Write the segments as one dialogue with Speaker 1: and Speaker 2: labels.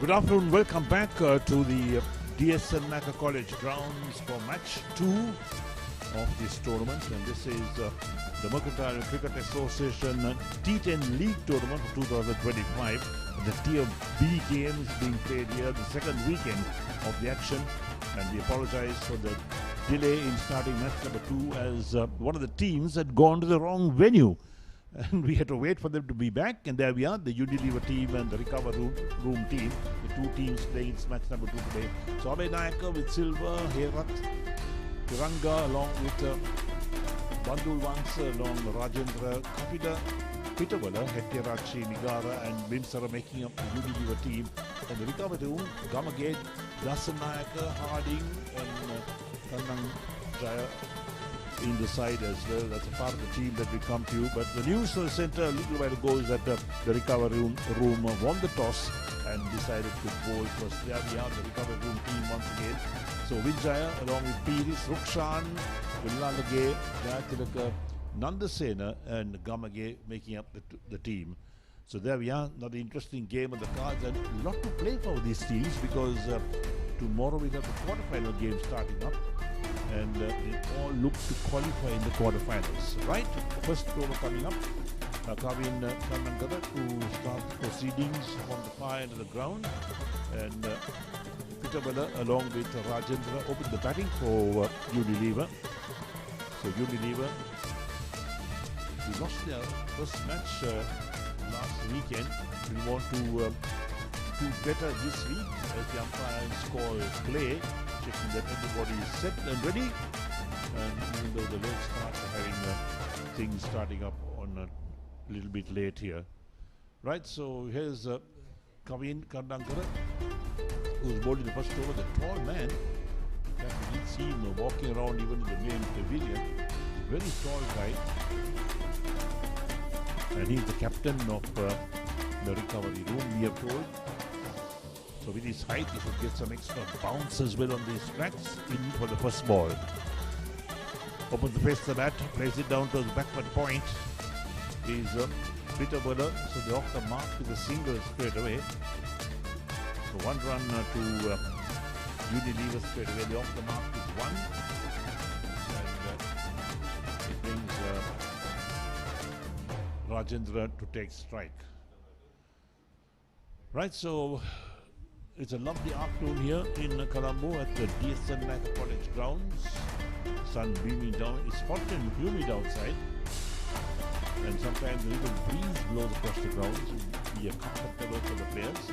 Speaker 1: Good afternoon. Welcome back to the DSN Naka College grounds for match 2 of this tournament. And this is the Mercantile Cricket Association T10 League Tournament for 2025. The Tier B games being played here, the second weekend of the action. And we apologize for the delay in starting match number 2 as one of the teams had gone to the wrong venue. And we had to wait for them to be back, and there we are, the Unilever team and the Recover Room team, the two teams playing match number 2 today. So Abhay Nayaka with Silva, Herat, Tiranga along with Bandul Vansa, along Rajendra, Kapida, Pitawala, Hetirachi, Nigara and Bimsara making up the Unilever team. And the Recover Room, Gamagate, Dasan Nayaka, Harding and Kanang Jaya in the side as well. That's a part of the team that will come to you. But the news for the centre a little while ago is that the Recover Room won the toss and decided to bowl first. There we have the Recover Room team once again. So Vijaya along with Piris, Rukshan, Villalage, Jayatilaka, Nandasena and Gamage making up the team. So there we are, another interesting game on the cards and a lot to play for these teams because tomorrow we have the quarterfinal game starting up. And they all look to qualify in the quarterfinals. Right, first over coming up. Kavin Kanangara to start the proceedings on the far end of the ground. And Pitawala along with Rajendra opened the batting for Unilever. So Unilever, we lost their first match last weekend. We want to do better this week as the umpires call play, checking that everybody is set and ready. And even though the late start are having things starting up on a little bit late here. Right, so here's Kavin Kandankara, who's bowling the first over, the tall man. In fact, we did see him walking around even in the main pavilion. Very tall guy. And he's the captain of the recovery room, we are told. So with his height, he should get some extra bounce as well on these tracks in for the first ball. Opens the face of the bat, plays it down to the backward point. Is Peter Bowler, so they're off the mark with a single straight away. So one run to Unilever straight away. They're off the mark with one. And it brings Rajendra to take strike. Right, so it's a lovely afternoon here in Colombo at the DSN Naka College grounds. Sun beaming down. It's hot and humid outside. And sometimes a little breeze blows across the grounds. It will be comfortable for the players.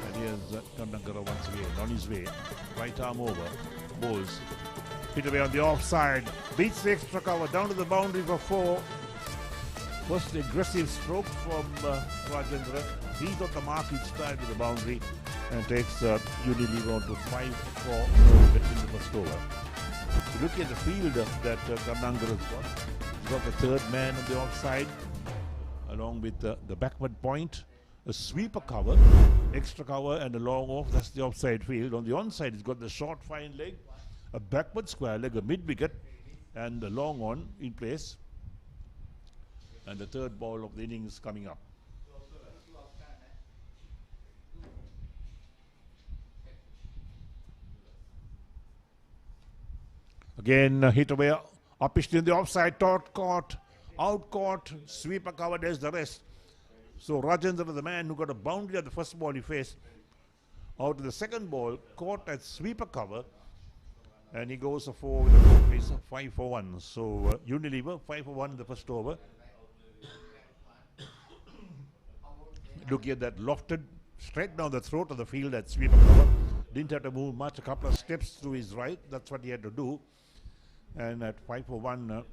Speaker 1: And here's Kandangara once again on his way. Right arm over. Bowls. Hit away on the offside. Beats the extra cover. Down to the boundary for 4. First aggressive stroke from Rajendra. He's on the mark each time with the boundary and takes Unilever on to 5-4 in the first over. So look at the field that Kanangara has got. He's got the third man on the offside along with the backward point, a sweeper cover, extra cover and a long off. That's the offside field. On the onside, he's got the short fine leg, a backward square leg, a mid wicket and a long on in place. And the third ball of the innings coming up. Again, hit away, uppished in the offside, caught, out caught, sweeper cover, there's the rest. So Rajendra, the man who got a boundary at the first ball he faced, out to the second ball, caught at sweeper cover, and he goes for 4 with a good pace of 5 for 1. So Unilever, 5 for 1 in the first over. Looking at that lofted straight down the throat of the field at sweeper cover. Didn't have to move much, a couple of steps to his right. That's what he had to do. And at 5 for 1,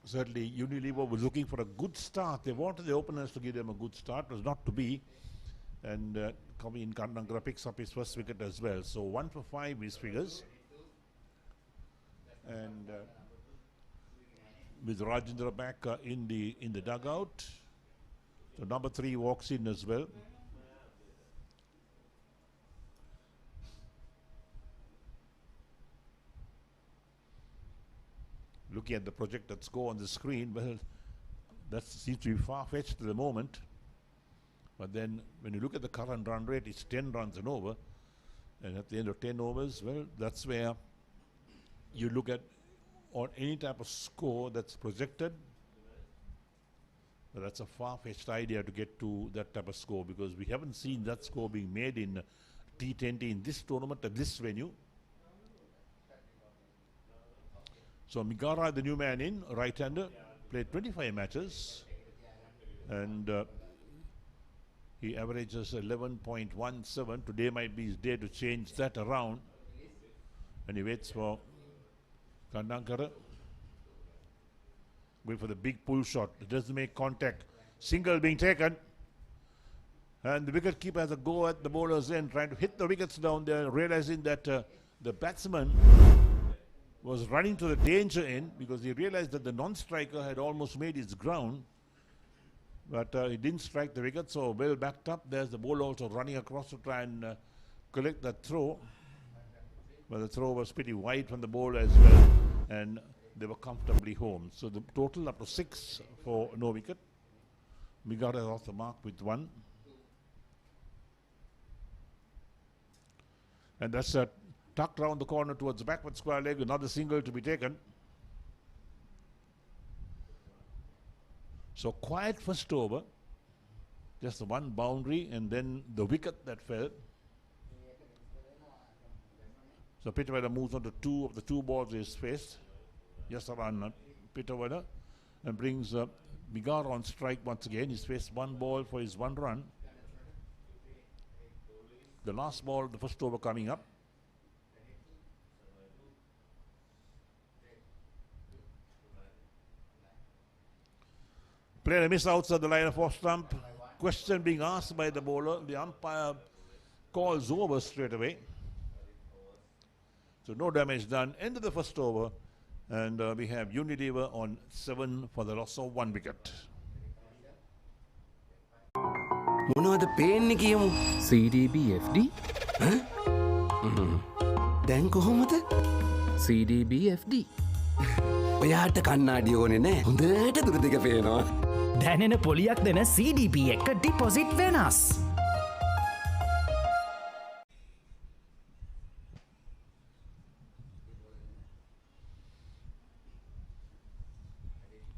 Speaker 1: certainly Unilever was looking for a good start. They wanted the openers to give them a good start. It was not to be. And Kavin Kandankara picks up his first wicket as well. So 1 for 5 his figures. And with Rajendra back in the dugout. So number 3 walks in as well. Looking at the projected score on the screen, well, that seems to be far-fetched at the moment. But then when you look at the current run rate, it's 10 runs and over. And at the end of 10 overs, well, that's where you look at on any type of score that's projected. But that's a far-fetched idea to get to that type of score, because we haven't seen that score being made in T10 in this tournament at this venue. So Migara, the new man in, right-hander, played 25 matches, and he averages 11.17. Today might be his day to change that around, and he waits for Kandankara. Going for the big pull shot. It doesn't make contact. Single being taken. And the wicket keeper has a go at the bowler's end, trying to hit the wickets down there, realizing that the batsman was running to the danger end, because he realized that the non-striker had almost made his ground. But he didn't strike the wicket, so well backed up. There's the bowler also running across to try and collect that throw. But the throw was pretty wide from the bowler as well, and they were comfortably home. So the total up to 6 for no wicket. Migara is off the mark with 1. And that's tucked round the corner towards the backward square leg. Another single to be taken. So quiet first over. Just the one boundary and then the wicket that fell. So Pitawada moves on to 2 of the 2 balls he's faced. Just around Pitawada, and brings Migara on strike once again. He's faced 1 ball for his 1 run. The last ball, the first over coming up. Player miss outside the line of off stump. Question being asked by the bowler. The umpire calls over straight away. So no damage done. End of the first over. And we have Unilever on 7 for the loss of 1 wicket.
Speaker 2: මොනවද පේන්නේ කියමු?
Speaker 3: CDBFD
Speaker 2: දැන් කොහොමද?
Speaker 3: CDBFD
Speaker 2: ඔයාට කන්නාඩි ඕනේ නෑ. හොඳට දුර දිග පේනවා.
Speaker 4: දැනෙන පොලියක් දෙන CDB එක ඩිපොසිට් වෙනස්.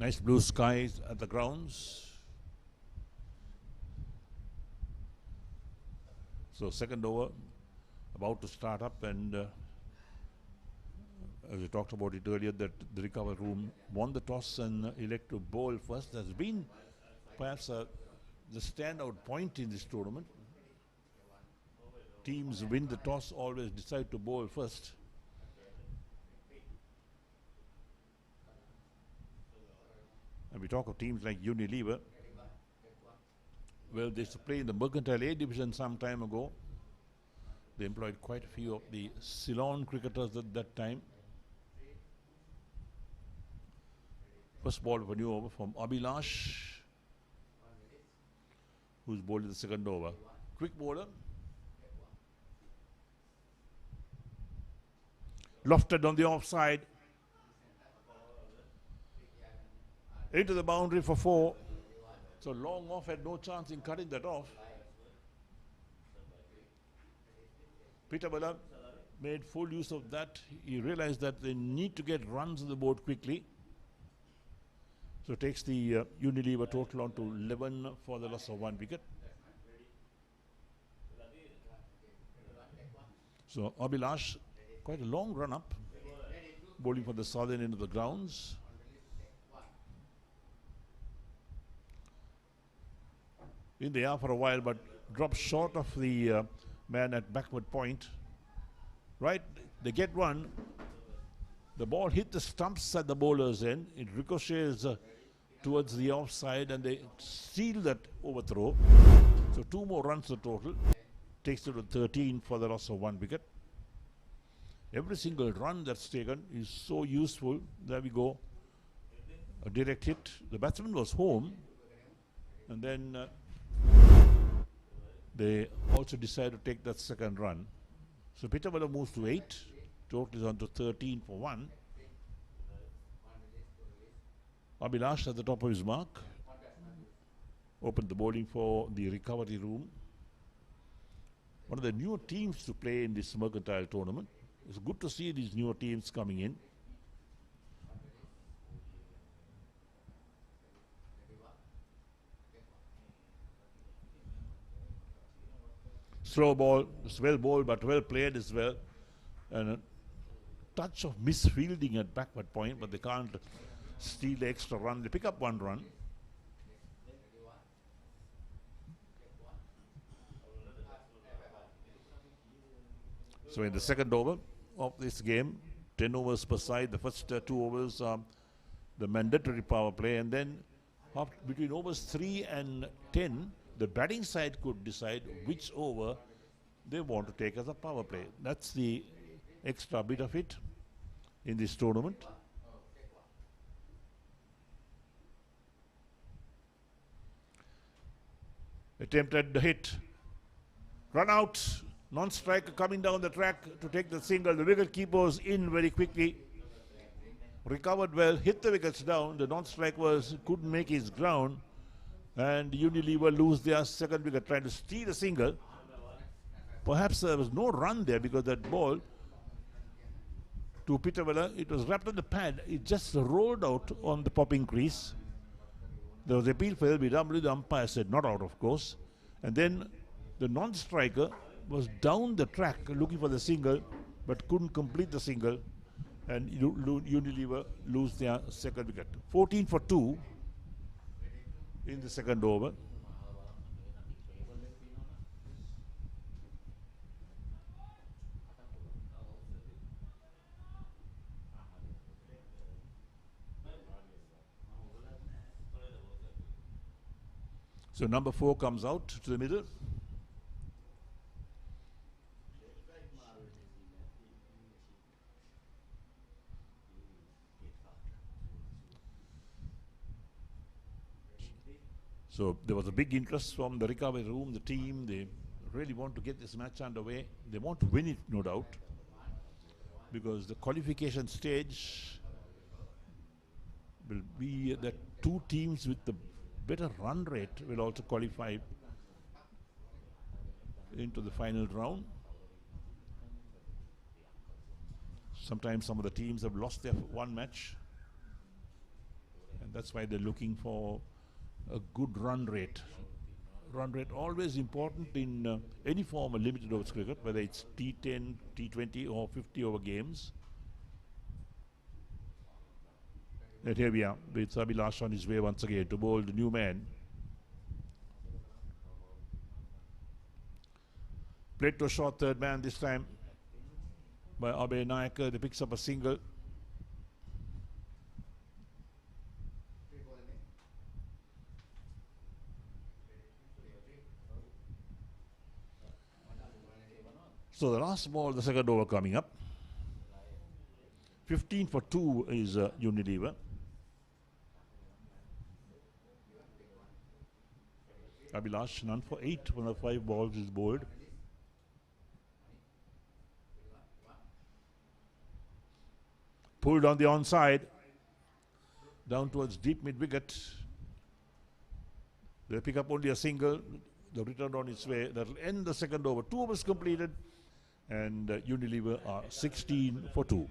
Speaker 1: Nice blue skies at the grounds. So second over about to start up, and as we talked about it earlier, that the recover room won the toss and elect to bowl first. Has been perhaps the standout point in this tournament. Teams win the toss, always decide to bowl first. And we talk of teams like Unilever. Well, they used to play in the Mercantile A division some time ago. They employed quite a few of the Ceylon cricketers at that time. First ball of a new over from Abhilash, who's bowled in the second over. Quick bowler. Lofted on the offside. Into the boundary for 4. So long off, had no chance in cutting that off. Pitawada made full use of that. He realized that they need to get runs on the board quickly. So takes the Unilever total on to 11 for the loss of 1 wicket. So Abhilash, quite a long run up, bowling for the southern end of the grounds. In the air for a while, but drops short of the man at backward point. Right, they get one. The ball hit the stumps at the bowler's end. It ricochets towards the offside, and they seal that overthrow. So 2 more runs the total. Takes it to 13 for the loss of 1 wicket. Every single run that's taken is so useful. There we go. A direct hit. The batsman was home, and then they also decided to take that second run. So Pitawada moves to 8. Total is on to 13 for 1. Abhilash at the top of his mark. opened the bowling for the recovery room. One of the newer teams to play in this Mercantile tournament. It's good to see these newer teams coming in. Slow ball, it's well bowled but well played as well. And a touch of misfielding at backward point, but they can't steal the extra run. They pick up 1 run. So in the second over of this game, 10 overs per side. The first 2 overs are the mandatory power play, and then between overs 3 and 10, the batting side could decide which over they want to take as a power play. That's the extra bit of it in this tournament. Attempted the hit. Run out. Non-striker coming down the track to take the single. The wicket keeper was in very quickly. Recovered well, hit the wickets down. The non-striker couldn't make his ground. And Unilever lose their second wicket, trying to steal a single. Perhaps there was no run there because that ball to Pitavella, it was wrapped on the pad. It just rolled out on the popping crease. There was appeal for LBW. The umpire said not out, of course. And then the non-striker was down the track looking for the single, but couldn't complete the single. And Unilever lose their second wicket. 14 for 2 in the second over. So number 4 comes out to the middle. So there was a big interest from the recovery room, the team. They really want to get this match underway. They want to win it, no doubt, because the qualification stage will be that 2 teams with the better run rate will also qualify into the final round. Sometimes some of the teams have lost their 1 match, and that's why they're looking for a good run rate. Run rate always important in any form of limited overs cricket, whether it's T10, T20 or 50 over games. And here we are with Abhilash on his way once again to bowl the new man. Played to a short third man this time by Abhay Nayak. They picks up a single. So the last ball, the second over coming up. 15 for 2 is Unilever. Abhilash, none for 8. 1 of 5 balls is bowled. Pulled on the onside. Down towards deep mid-wicket. They pick up only a single. The return on its way. That will end the second over. 2 overs completed. And Unilever are 16 for 2.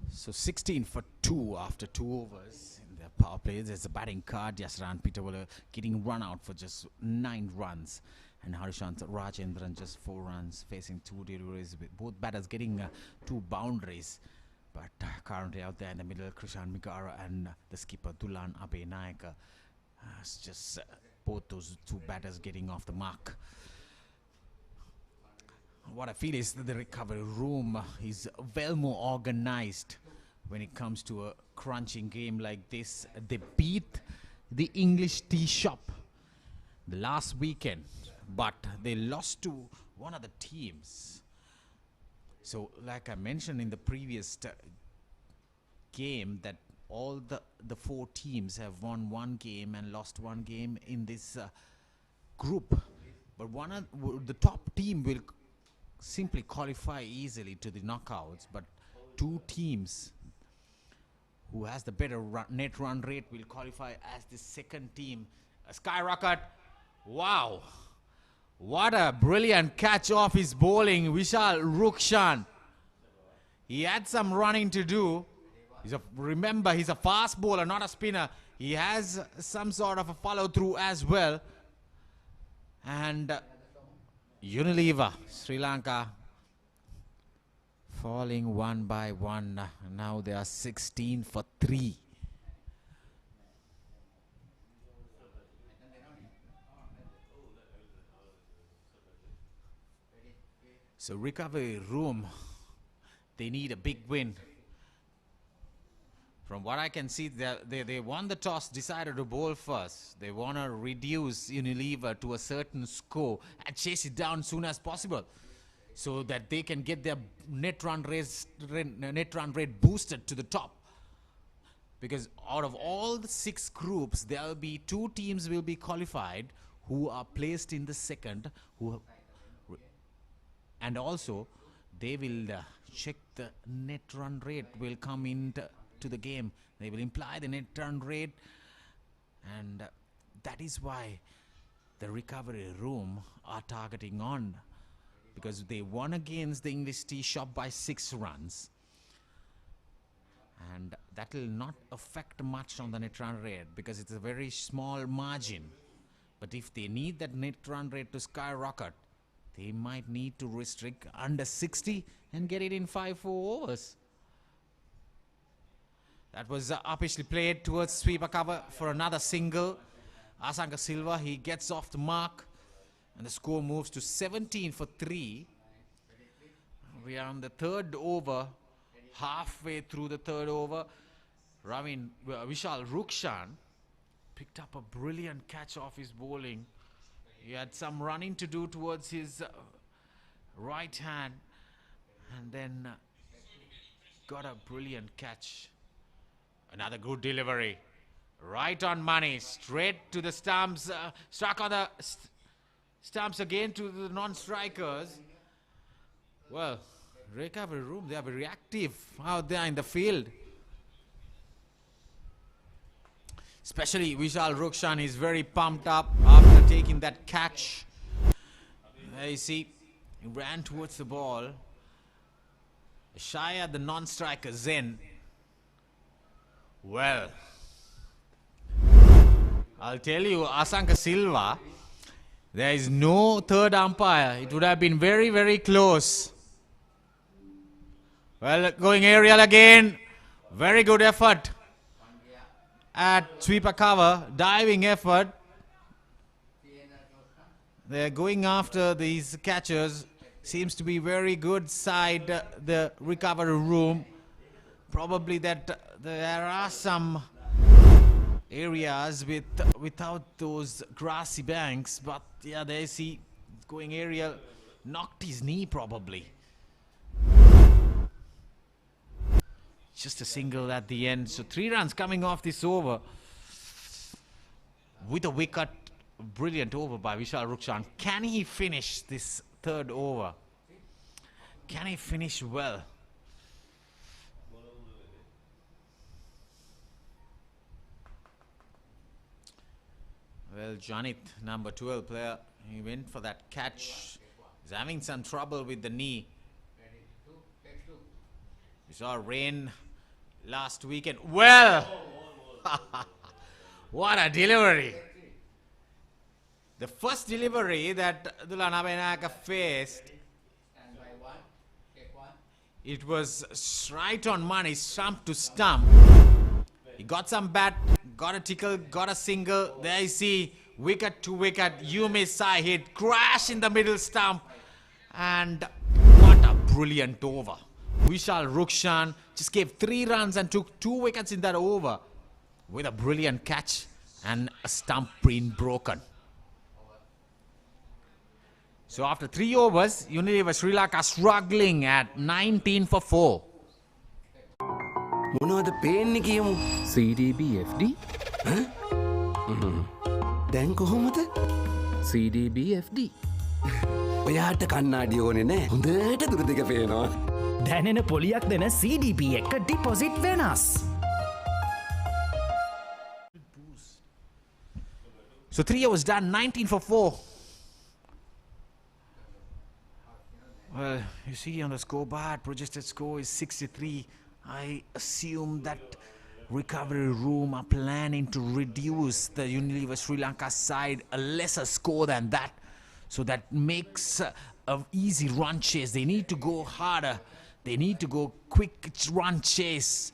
Speaker 5: So 16 for 2 after 2 overs in the power play. There's a batting card. Yasran Pitawala getting run out for just 9 runs. And Harishant Rajendran just 4 runs, facing 2 deliveries, with both batters getting 2 boundaries. But currently out there in the middle, Krishan Migara and the skipper Dulan Abhay Nayak. It's just both those 2 batters getting off the mark. What I feel is that the recovery room is well more organized when it comes to a crunching game like this. They beat the English tea shop the last weekend but they lost to one of the teams. So like I mentioned in the previous game, that all the 4 teams have won 1 game and lost 1 game in this group. But the top team will simply qualify easily to the knockouts, but 2 teams who has the better net run rate will qualify as the second team. A skyrocket. Wow. What a brilliant catch off his bowling, Vishal Rukshan. He had some running to do. Remember, he's a fast bowler, not a spinner. He has some sort of a follow through as well. And Unilever, Sri Lanka, falling 1 by 1. Now they are 16 for 3. So recovery room, they need a big win. From what I can see, they won the toss, decided to bowl first. They want to reduce Unilever to a certain score and chase it down as soon as possible, so that they can get their net run rate boosted to the top. Because out of all the 6 groups, there will be 2 teams will be qualified who are placed in the second, and also they will check the net run rate will come into to the game. They will imply the net run rate, and that is why the recovery room are targeting on, because they won against the English Tea Shop by 6 runs, and that will not affect much on the net run rate because it's a very small margin. But if they need that net run rate to skyrocket, they might need to restrict under 60 and get it in 5-4 overs. That was uppishly played towards sweeper cover for another single. Asanka Silva, he gets off the mark, and the score moves to 17 for 3. We are on the 3rd over, halfway through the 3rd over. Vishal Rukshan picked up a brilliant catch off his bowling. He had some running to do towards his right hand, and then got a brilliant catch. Another good delivery. Right on money. Straight to the stumps. Struck on the stumps again to the non-strikers. Well, recovery room, they are very active out there in the field. Especially Vishal Rukshan is very pumped up after taking that catch. There you see, he ran towards the ball. Shy at the non-striker Zen. Well, I'll tell you, Asanka Silva, there is no 3rd umpire. It would have been very, very close. Well, going aerial again. Very good effort at sweeper cover. Diving effort. They're going after these catchers. Seems to be very good side the recovery room. Probably that there are some areas without those grassy banks, but yeah, there you see, going aerial, knocked his knee probably. Just a single at the end. So 3 runs coming off this over with a wicket. Brilliant over by Vishal Rukshan. Can he finish this 3rd over? Can he finish well? Well, Janit, number 12 player, he went for that catch. He's having some trouble with the knee. We saw rain last weekend. Well, what a delivery. The first delivery that Dula Nabenaka faced, it was right on money, stump to stump. He got some bat, got a tickle, got a single. There you see, wicket to wicket. You miss side hit, crash in the middle stump. And what a brilliant over. Vishal Rukshan just gave 3 runs and took 2 wickets in that over with a brilliant catch and a stump being broken. So after 3 overs, Unilever Sri Lanka struggling at 19 for 4.
Speaker 2: මොනවද පේන්නේ කියමු.
Speaker 3: CDB FD
Speaker 2: දැන් කොහොමද?
Speaker 3: CDB FD
Speaker 2: ඔයාට කන්නාඩි ඕනේ නෑ. හොඳට දුර දෙක පේනවා.
Speaker 4: දැනෙන පොලියක් දෙන CDP එක ඩිපොසිට් වෙනස්.
Speaker 5: So 3 overs done, 19 for 4. Well, you see on the scoreboard, projected score is 63. I assume that recovery room are planning to reduce the Unilever Sri Lanka side a lesser score than that. So that makes a easy run chase. They need to go harder. They need to go quick run chase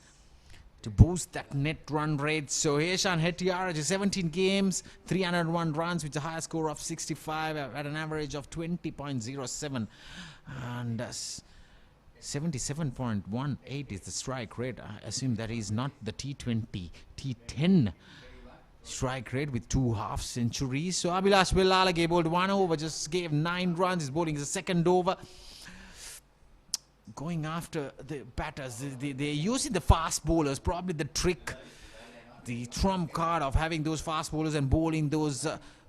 Speaker 5: to boost that net run rate. So Heshan Hettiaraj is 17 games, 301 runs with a higher score of 65 at an average of 20.07. And 77.18 is the strike rate. I assume that is not the T20, T10 strike rate with 2 half centuries. So Abhilash Vellalage bowled 1 over, just gave 9 runs. His bowling is the second over. Going after the batters, they're using the fast bowlers, probably the trick, the trump card of having those fast bowlers and bowling those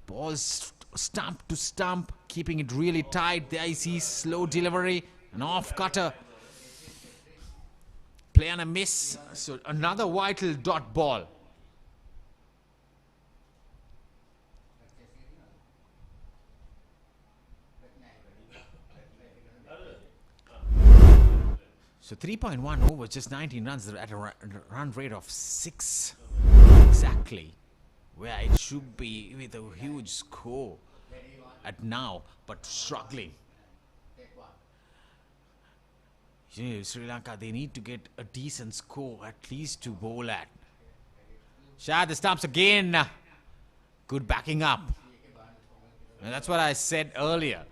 Speaker 5: balls stump to stump, keeping it really tight. There you see slow delivery, an off cutter. Play on a miss, so another vital dot ball. So 3.1 overs, just 19 runs at a run rate of 6 exactly, where it should be with a huge score at now, but struggling. Sri Lanka, they need to get a decent score at least to bowl at. Shah, the stumps again. Good backing up. And that's what I said earlier.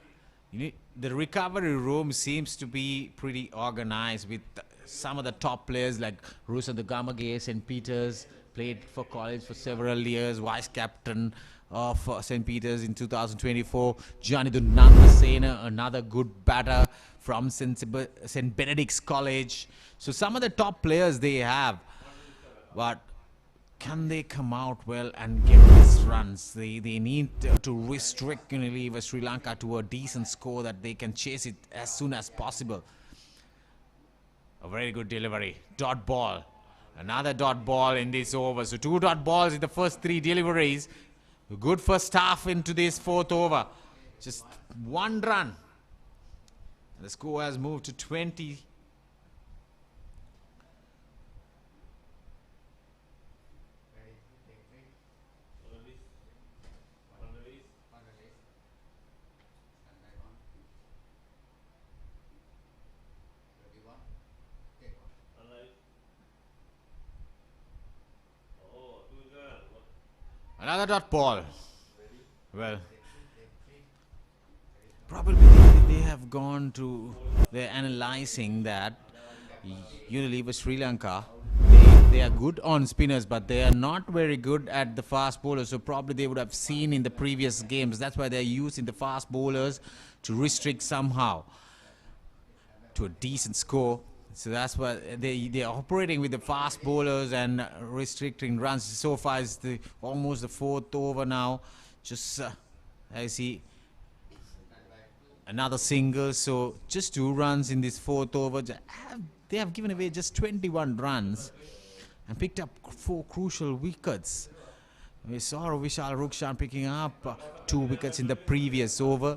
Speaker 5: The recovery room seems to be pretty organized with some of the top players like Rusa the Gamage, St. Peter's, played for college for several years, vice captain of St. Peter's in 2024. Gianni Nandasena, another good batter from St. Benedict's College. So some of the top players they have, but can they come out well and get these runs? They need to restrict Unilever Sri Lanka to a decent score that they can chase it as soon as possible. A very good delivery. Dot ball. Another dot ball in this over. So 2 dot balls in the first 3 deliveries. A good first half into this 4th over. Just 1 run. And the score has moved to 20. Another dot ball. Well, probably they have gone to, they're analyzing that Unilever Sri Lanka, they are good on spinners, but they are not very good at the fast bowlers. So probably they would have seen in the previous games. That's why they're using the fast bowlers to restrict somehow to a decent score. So that's why they're operating with the fast bowlers and restricting runs. So far it's almost the 4th over now. Just I see another single. So just 2 runs in this 4th over. They have given away just 21 runs and picked up 4 crucial wickets. We saw Vishal Rukshan picking up 2 wickets in the previous over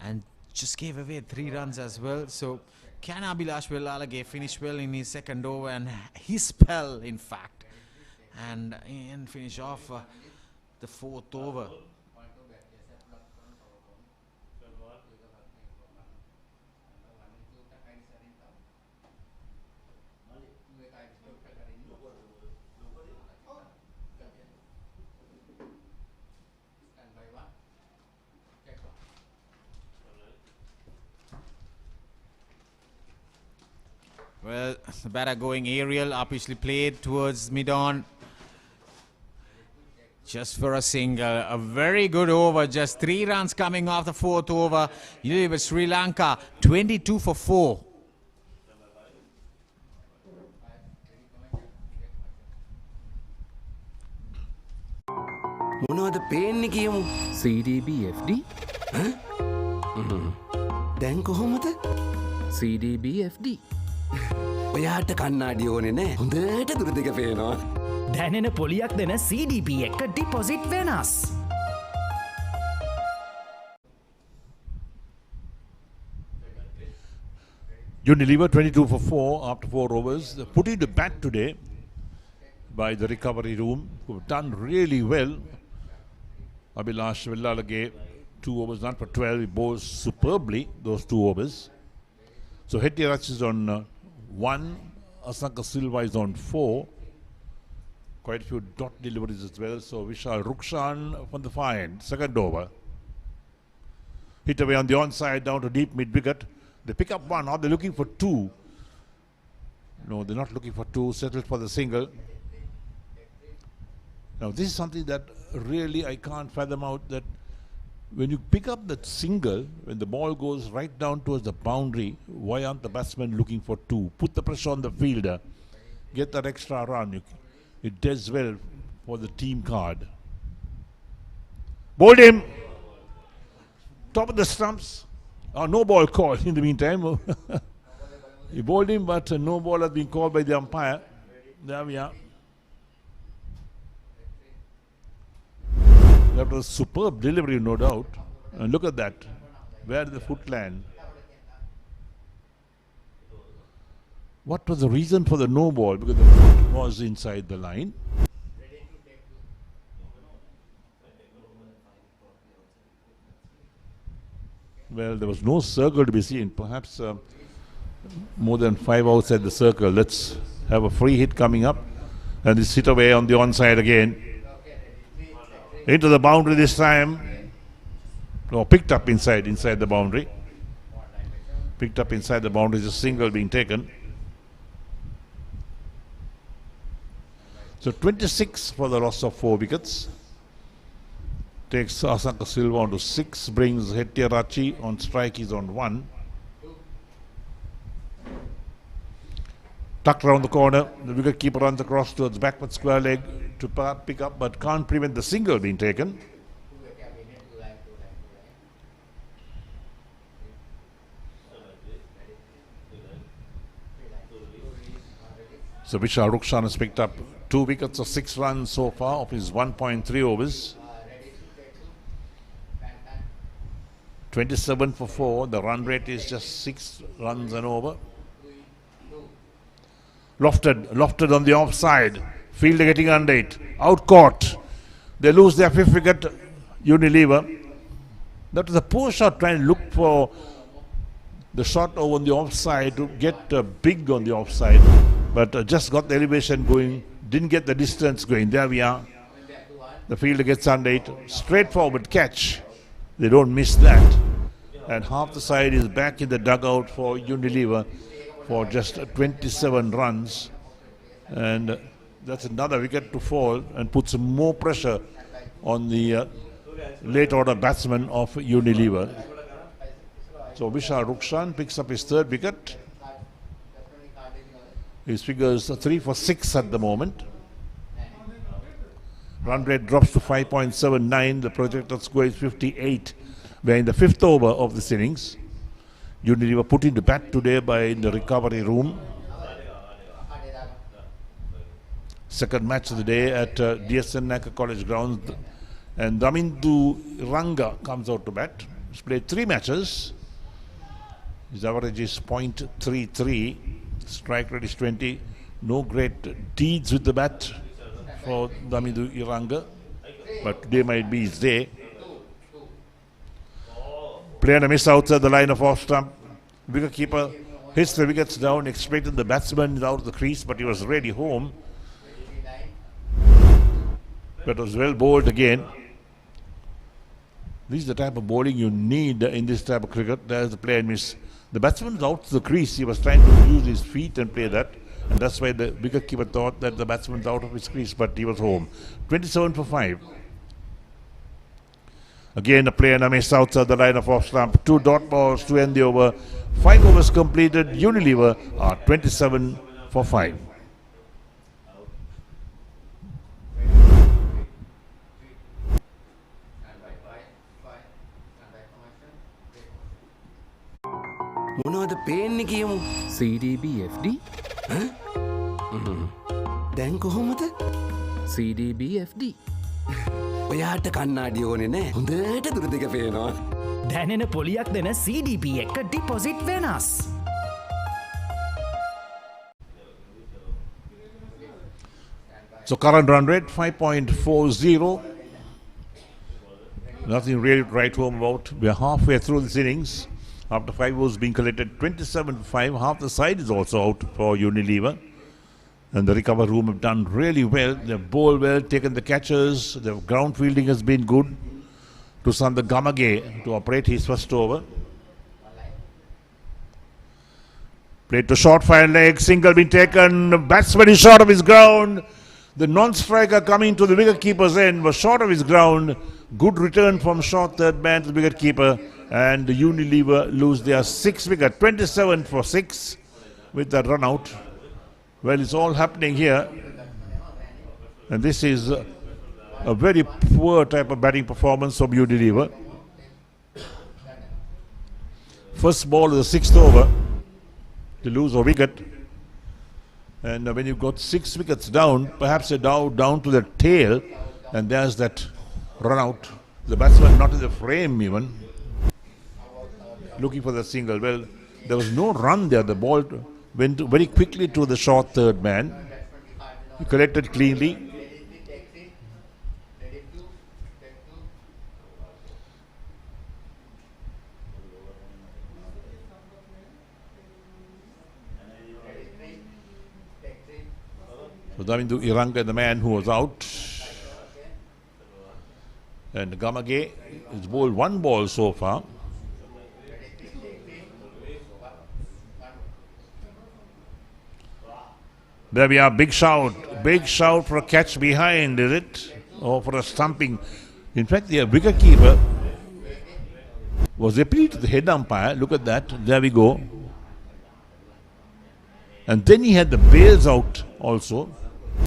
Speaker 5: and just gave away 3 runs as well. So can Abhilash Vellalage finish well in his 2nd over and his spell, in fact, and finish off the 4th over? Well, the batter going aerial, upishly played towards mid-on. Just for a single, a very good over. Just 3 runs coming off the 4th over. Unilever Sri Lanka 22 for 4.
Speaker 2: මොනවද පේන්නේ කියමු.
Speaker 3: CDB FD
Speaker 2: දැන් කොහොමද?
Speaker 3: CDB FD
Speaker 2: ඔයාට කන්නාඩි ඕනේ නෑ. හොඳට දුර දෙක පේනවා.
Speaker 4: දැනෙන පොලියක් දෙන CDP එක ඩිපොසිට් වෙනස්.
Speaker 1: Unilever 22 for 4 after 4 overs. Putting the bat today by the recovery room, who have done really well. Abhilash Villalage, 2 overs, not for 12. He bowls superbly, those 2 overs. So Hettirach is on 1. Asanka Silva is on 4. Quite a few dot deliveries as well. So Vishal Rukshan from the far end, second over. Hit away on the onside down to deep mid wicket. They pick up 1. Now they're looking for 2. No, they're not looking for 2. Settled for the single. Now this is something that really I can't fathom out, that when you pick up that single, when the ball goes right down towards the boundary, why aren't the batsmen looking for 2? Put the pressure on the fielder. Get that extra run. It does well for the team card. Bowled him. Top of the stumps. No ball called in the meantime. He bowled him, but no ball has been called by the umpire. There we are. That was superb delivery, no doubt. And look at that. Where did the foot land? What was the reason for the no ball? Because the foot was inside the line. Well, there was no circle to be seen. Perhaps more than 5 outside the circle. Let's have a free hit coming up. And this hit away on the onside again. Into the boundary this time. No, picked up inside the boundary. Picked up inside the boundary. Just a single being taken. So 26 for the loss of 4 wickets. Takes Asanka Silva on to 6. Brings Hettirach on strike. He's on 1. Tucked around the corner. The wicket keeper runs across towards backward square leg to pick up, but can't prevent the single being taken. So Vishal Rukshan has picked up 2 wickets of 6 runs so far of his 1.3 overs. 27 for 4. The run rate is just 6 runs and over. Lofted on the offside. Fielder getting under it. Out caught. They lose their 5th wicket. Unilever. That was a poor shot, trying to look for the shot over on the offside to get big on the offside. But just got the elevation going. Didn't get the distance going. There we are. The fielder gets under it. Straightforward catch. They don't miss that. And half the side is back in the dugout for Unilever for just 27 runs. And that's another wicket to fall and puts more pressure on the late order batsman of Unilever. So Vishal Rukshan picks up his 3rd wicket. His figures are 3 for 6 at the moment. Run rate drops to 5.79. The projected score is 58. We're in the 5th over of this innings. Unilever put into bat today by the recovery room. Second match of the day at T10 College grounds. And Damindu Ranga comes out to bat. He's played 3 matches. His average is .33. Strike rate is 20. No great deeds with the bat for Damindu Iranga. But today might be his day. Play and a miss outside the line of off stump. Wicket keeper hits the wickets down, expected the batsman out of the crease, but he was ready home. But was well bowled again. This is the type of bowling you need in this type of cricket. There's the play and miss. The batsman was out to the crease. He was trying to use his feet and play that. And that's why the wicket keeper thought that the batsman was out of his crease, but he was home. 27 for 5. Again, a player now missed outside the line of off stump. 2 dot balls to end the over. 5 overs completed. Unilever are 27 for 5.
Speaker 2: මොනවද පේන්නේ කියමු.
Speaker 3: CDBFD
Speaker 2: දැන් කොහොමද?
Speaker 3: CDBFD
Speaker 2: ඔයාට කන්නාඩි ඕනේ නෑ. හොඳට දුර දෙක පේනවා.
Speaker 4: දැනෙන පොලියක් දෙන CDP එක ඩිපොසිට් වෙනස්.
Speaker 1: So current run rate 5.40. Nothing really to write home about. We are halfway through this innings. After 5 overs being collected, 27-5. Half the side is also out for Unilever. And the recover room have done really well. They've bowled well, taken the catches. The ground fielding has been good. To Sander Gamage to operate his first over. Played to short fire leg. Single been taken. Batsman is short of his ground. The non-striker coming to the wicket-keeper's end was short of his ground. Good return from short third man to the wicket-keeper. And Unilever lose their 6th wicket, 27 for 6 with that run out. Well, it's all happening here. And this is a very poor type of batting performance from Unilever. First ball of the 6th over to lose a wicket. And when you've got 6 wickets down, perhaps they're down to the tail. And there's that run out. The batsman not in the frame even. Looking for the single. Well, there was no run there. The ball went very quickly to the short third man. He collected cleanly. So Davindu Iranga, the man who was out. And Gamage has bowled 1 ball so far. There we are, big shout for a catch behind, is it? Or for a stumping. In fact, the wicket-keeper was appealed to the head umpire. Look at that, there we go. And then he had the bails out also.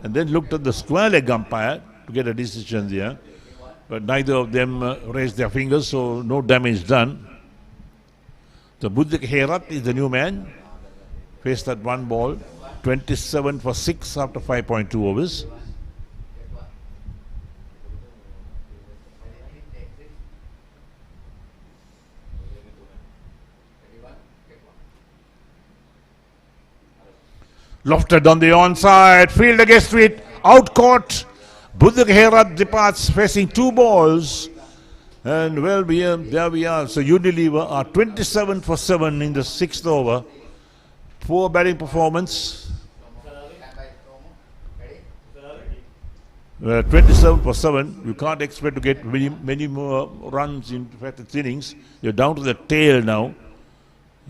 Speaker 1: And then looked at the square leg umpire to get a decision there. But neither of them raised their fingers, so no damage done. So Buddhik Herat is the new man. Faced that 1 ball. 27 for 6 after 5.2 overs. Lofted on the onside, field against it, out caught. Buddhik Herat departs facing 2 balls. And well, there we are. So Unilever are 27 for 7 in the 6th over. Poor batting performance. 27 for 7. You can't expect to get many more runs in fact it's innings. You're down to the tail now.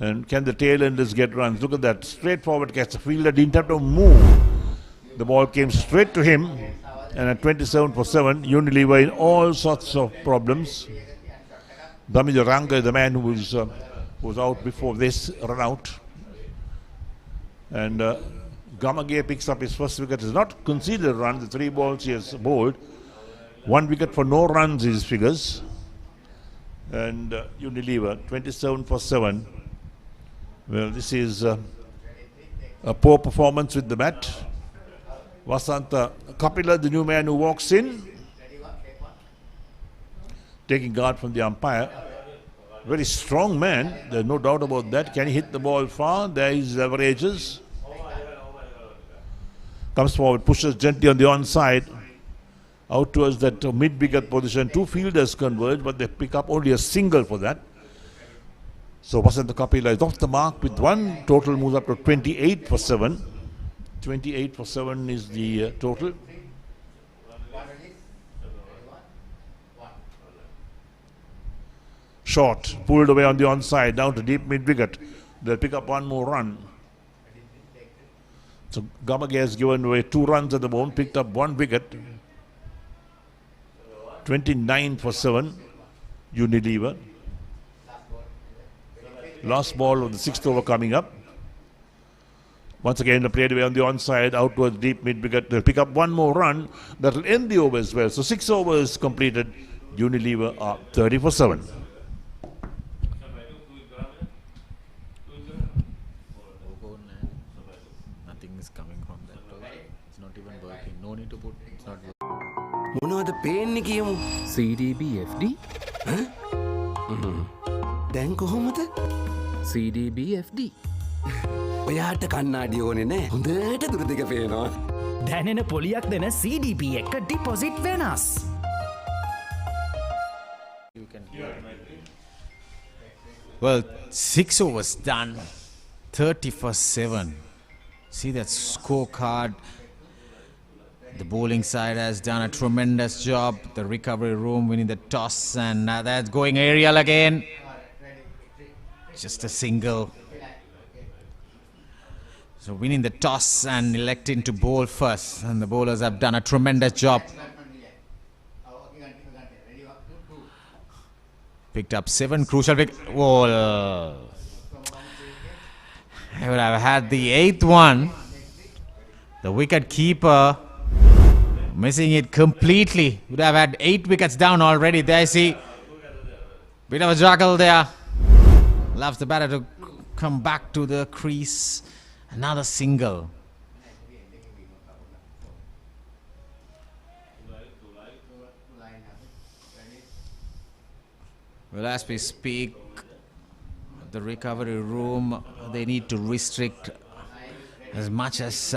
Speaker 1: And can the tail enders get runs? Look at that. Straightforward catch. The fielder didn't have to move. The ball came straight to him. And at 27 for 7, Unilever in all sorts of problems. Damija Ranga, the man who was out before this run out. And Gamage picks up his first wicket. Is not conceded a run. The 3 balls he has bowled. 1 wicket for no runs is his figures. And Unilever 27 for 7. Well, this is a poor performance with the bat. Vasanta Kapila, the new man who walks in, taking guard from the umpire. Very strong man, there's no doubt about that. Can he hit the ball far? There is averages. Comes forward, pushes gently on the onside. Out towards that mid-wicket position. 2 fielders converge, but they pick up only a single for that. So Vasanta Kapila is off the mark with 1. Total moves up to 28 for 7. 28 for 7 is the total. Short, pulled away on the onside, down to deep mid-wicket. They'll pick up 1 more run. So Gamage has given away 2 runs at the moment, picked up 1 wicket. 29 for 7. Unilever. Last ball of the 6th over coming up. Once again, the played away on the onside, out towards deep mid wicket. They'll pick up one more run. That'll end the over as well. So 6 overs completed. Unilever are 30 for 7.
Speaker 5: Nothing is coming from that. It's not even working. No need to put. It's not working.
Speaker 2: මොනවද පේන්නේ කියමු.
Speaker 3: CDB FD
Speaker 2: දැන් කොහොමද?
Speaker 3: CDB FD
Speaker 2: ඔයාට කන්නාඩි ඕනේ නෑ. හොඳට දුර දෙක පේනවා.
Speaker 4: දැනෙන පොලියක් දෙන CDP එක ඩිපොසිට් වෙනස්.
Speaker 5: Well, 6 overs done. 30 for 7. See that scorecard. The bowling side has done a tremendous job. The recovery room winning the toss, and now that's going aerial again. Just a single. So winning the toss and electing to bowl first, and the bowlers have done a tremendous job. Picked up 7 crucial wickets. Whoa. I would have had the 8th one. The wicket keeper missing it completely. Would have had 8 wickets down already. There you see. Bit of a juggle there. Loves the batter to come back to the crease. Another single. Well, as we speak, the recovery room, they need to restrict as much as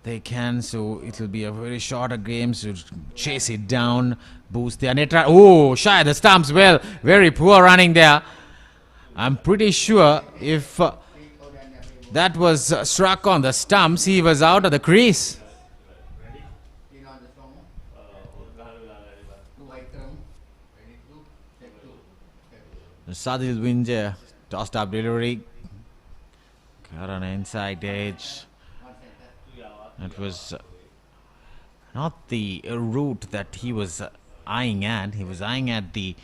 Speaker 5: they can, so it will be a very shorter game, so chase it down, boost their net run. Oh, shy the stumps. Well, very poor running there. I'm pretty sure if that was struck on the stumps, he was out of the crease. Sadil Winja tossed up delivery. Got an inside edge. It was not the route that he was eyeing at. He was eyeing at the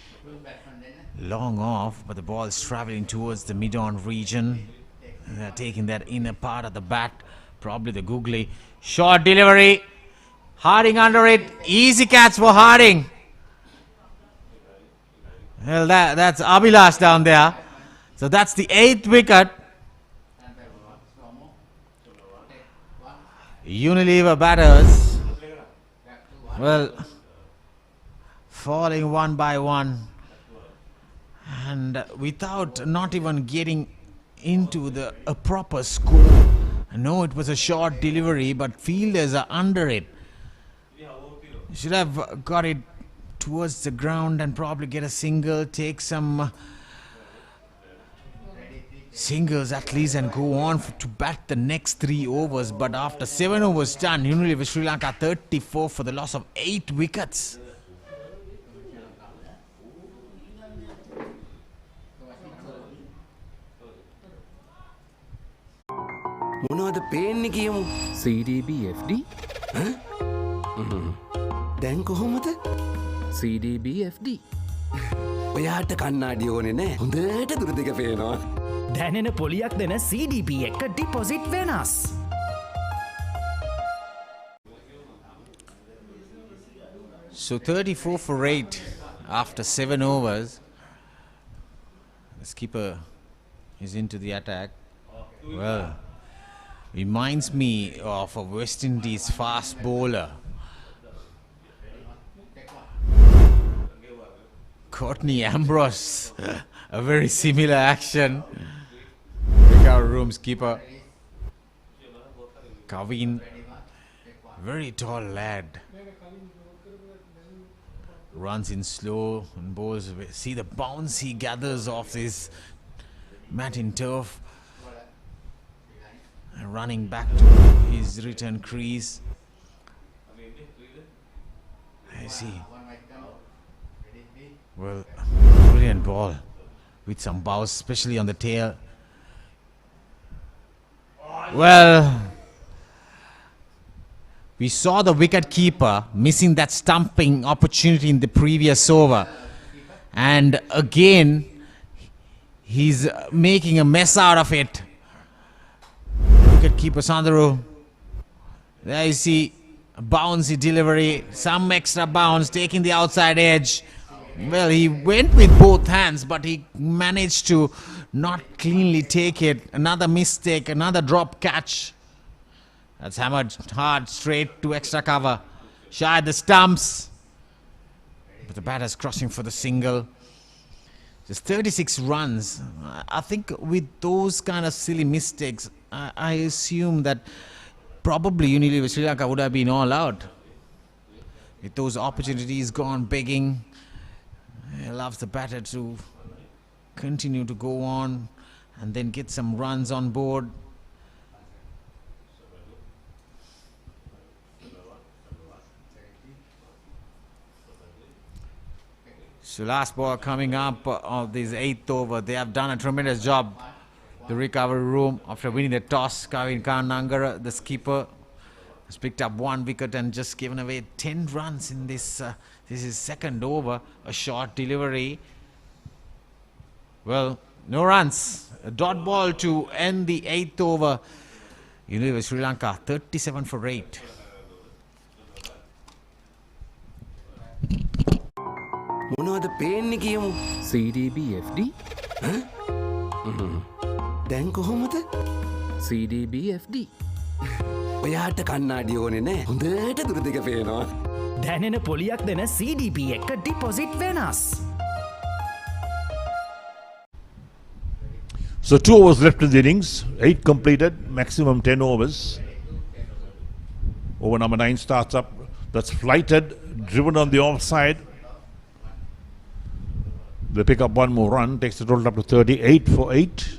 Speaker 5: long off, but the ball is traveling towards the mid-on region. They're taking that inner part of the bat, probably the googly. Short delivery. Harding under it. Easy catch for Harding. Well, that's Abhilash down there. So that's the 8th wicket. Unilever batters, well, falling one by one, and without not even getting into a proper score. I know it was a short delivery, but fielders are under it. Should have got it towards the ground and probably get a single, take some singles at least, and go on to bat the next 3 overs. But after 7 overs done, Unilever Sri Lanka 34 for the loss of 8 wickets.
Speaker 2: මොනවද පේන්නේ කියමු.
Speaker 3: CDB FD
Speaker 2: දැන් කොහොමද?
Speaker 3: CDB FD
Speaker 2: ඔයාට කන්නාඩි ඕනේ නෑ. හොඳට දුර දෙක පේනවා.
Speaker 4: දැනෙන පොලියක් දෙන CDP එක ඩිපොසිට් වෙනස්.
Speaker 5: So 34 for 8 after 7 overs. The skipper is into the attack. Well, reminds me of a West Indies fast bowler. Courtney Ambrose. A very similar action. Recovery room skipper. Kavin. Very tall lad. Runs in slow and bowls. See the bounce he gathers off this mat in turf. And running back to his return crease. I see. Well, brilliant ball with some bounce, especially on the tail. Well, we saw the wicket keeper missing that stumping opportunity in the previous over. And again, he's making a mess out of it. Wicketkeeper Sandharu. There you see a bouncy delivery, some extra bounce, taking the outside edge. Well, he went with both hands, but he managed to not cleanly take it. Another mistake, another drop catch. That's hammered hard straight to extra cover. Shy at the stumps. But the batter's crossing for the single. Just 36 runs. I think with those kind of silly mistakes, I assume that probably Unilever Sri Lanka would have been all out. With those opportunities gone begging, he loves the batter to continue to go on and then get some runs on board. So last ball coming up of this 8th over. They have done a tremendous job. The recovery room after winning the toss. Kavin Kanangara, the skipper, has picked up 1 wicket and just given away 10 runs in this. This is 2nd over. A short delivery. Well, no runs. A dot ball to end the 8th over. Unilever Sri Lanka 37 for 8.
Speaker 2: මොනවද පේන්නේ කියමු?
Speaker 3: CDBFD
Speaker 2: දැන් කොහොමද?
Speaker 3: CDBFD
Speaker 2: ඔයාට කන්නාඩි ඕනේ නෑ. හොඳට දුර දිග පේනවා.
Speaker 4: දැනෙන පොලියක් දෙන CDB එක ඩිපොසිට් වෙනස්.
Speaker 1: So 2 overs left in the innings, 8 completed, maximum 10 overs. Over number 9 starts up. That's flighted, driven on the offside. They pick up 1 more run, takes the total up to 38 for 8.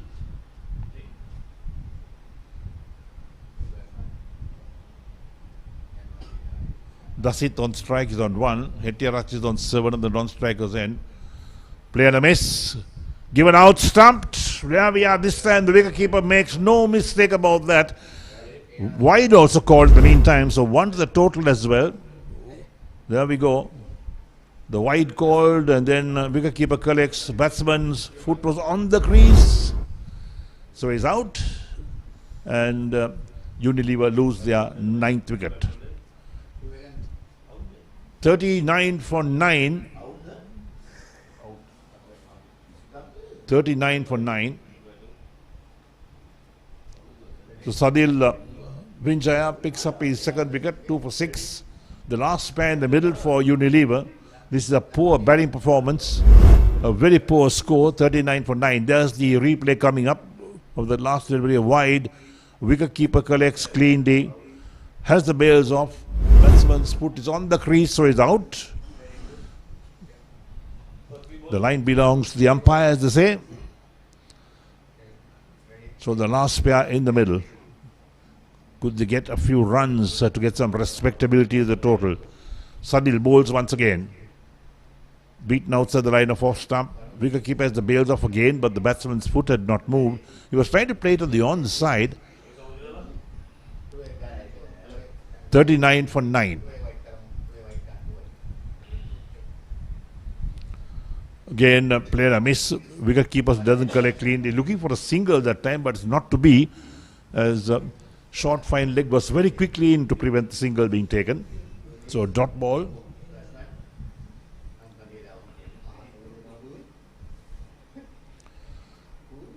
Speaker 1: Dasit on strike is on 1. Hettiarach is on 7 and the non-strikers end. Play and a miss. Given out, stumped. There we are this time. The wicketkeeper makes no mistake about that. Wide also called in the meantime, so 1 to the total as well. There we go. The wide called, and then wicketkeeper collects. Batsman's foot was on the crease, so he's out, and Unilever lose their 9th wicket. 39 for 9. 39 for 9. So Sadil Vinjaya picks up his 2nd wicket, 2 for 6. The last span in the middle for Unilever. This is a poor batting performance, a very poor score, 39 for 9. There's the replay coming up of the last delivery wide. Wicketkeeper collects cleanly, has the bails off. Batsman's foot is on the crease, so he's out. The line belongs to the umpire, as they say. So the last pair in the middle. Could they get a few runs to get some respectability to the total? Sadil bowls once again. Beaten outside the line of off stump. Wicketkeeper has the bails off again, but the batsman's foot had not moved. He was trying to play it on the onside. 39 for 9. Again, player a miss. Wicketkeeper doesn't collect clean. They're looking for a single that time, but it's not to be, as short fine leg was very quickly in to prevent the single being taken. So dot ball.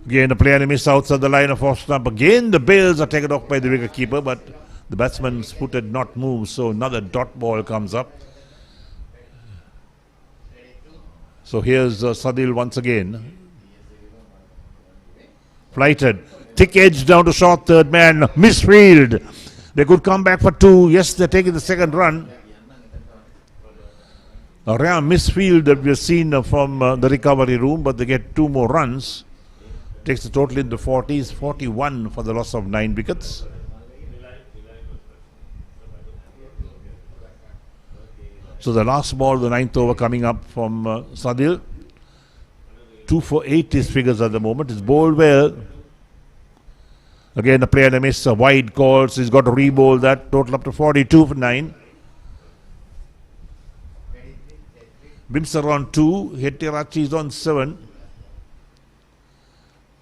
Speaker 1: Again, the player miss outside the line of off stump. Again, the bails are taken off by the wicketkeeper, but the batsman's foot had not moved, so another dot ball comes up. So here's Sadil once again. Flighted. Thick edge down to short third man. Misfield. They could come back for 2. Yes, they're taking the 2nd run. A rare misfield that we've seen from the recovery room, but they get 2 more runs. Takes the total in the 40s, 41 for the loss of 9 wickets. So the last ball, the 9th over coming up from Sadil. 2 for 8 his figures at the moment. It's bowled well. Again, the player miss a wide call, so he's got to re-bowl that. Total up to 42 for 9. Bims are on 2. Hetirachi is on 7.